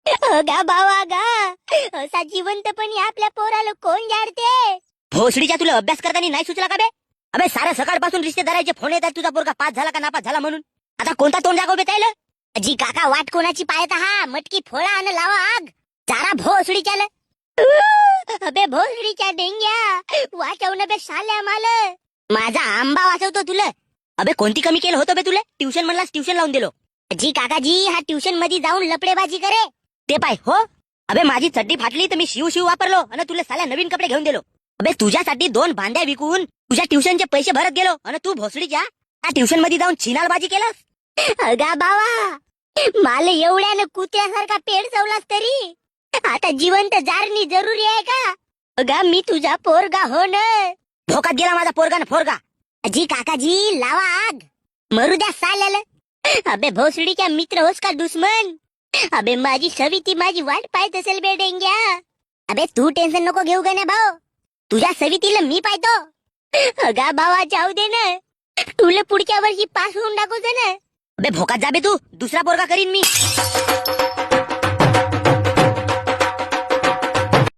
गा बावा गा, असा जिवंतपणी आपल्या पोराला कोण जाडते? भोसडीच्या तुला अभ्यास करताना नाही सुचला का बे? अबे साऱ्या सकाळपासून रिश्तेदाराचे फोन येतात तुझा पोरगा पास झाला का नापास झाला म्हणून. आता कोणता तोंड दाखव बेतायला? जी काका वाट कोणाची पाहत हा, मटकी फोडा आणि लावा आग. चारा भोसडीच्या ल. अबे भोसडीच्या डेंग्या वाचवणं बे साल्या माल. माझा आंबा वाचवतो तुला. अबे कोणती कमी केलं होतं बे तुला? ट्युशन म्हणलास ट्युशन लावून दिलो. जी काकाजी हा ट्युशन मध्ये जाऊन लपडेबाजी करे ते पाय हो. अबे माझी चड्डी फाटली तर मी शिव वापरलो आणि तुला साल्या नवीन कपडे घेऊन दिलो. अबे तुझ्यासाठी 2 भांड्या विकून तुझ्या ट्युशनचे पैसे भरत गेलो आणि तू भोसडीच्या त्या ट्युशन मध्ये जाऊन छिनालबाजी केलास. अगा बावा, मला एवढ्यानं कुत्र्यासारखा पेड चवलास तरी आता जिवंत जारणी जरुरी आहे का? अगा मी तुझा पोरगा हो न. भोकात गेला माझा पोरगा ना फोरगा. जी काकाजी लावा आग, मरू द्या साल्याला. अबे भोसडीच्या मित्र होस का दुश्मन? अबे माझी सविती माझी वाट पाहत असेल बे डेंग्या. अबे तू टेन्शन नको घेऊ का ना भाऊ, तुझ्या सवितीला मी पाहतो. अगा बाबा जाऊ दे ना, तुला पुढच्या वर्षी पास होऊन दाखवतो ना. अबे भोकात जा बे तू, दुसरा पोरगा करीन मी.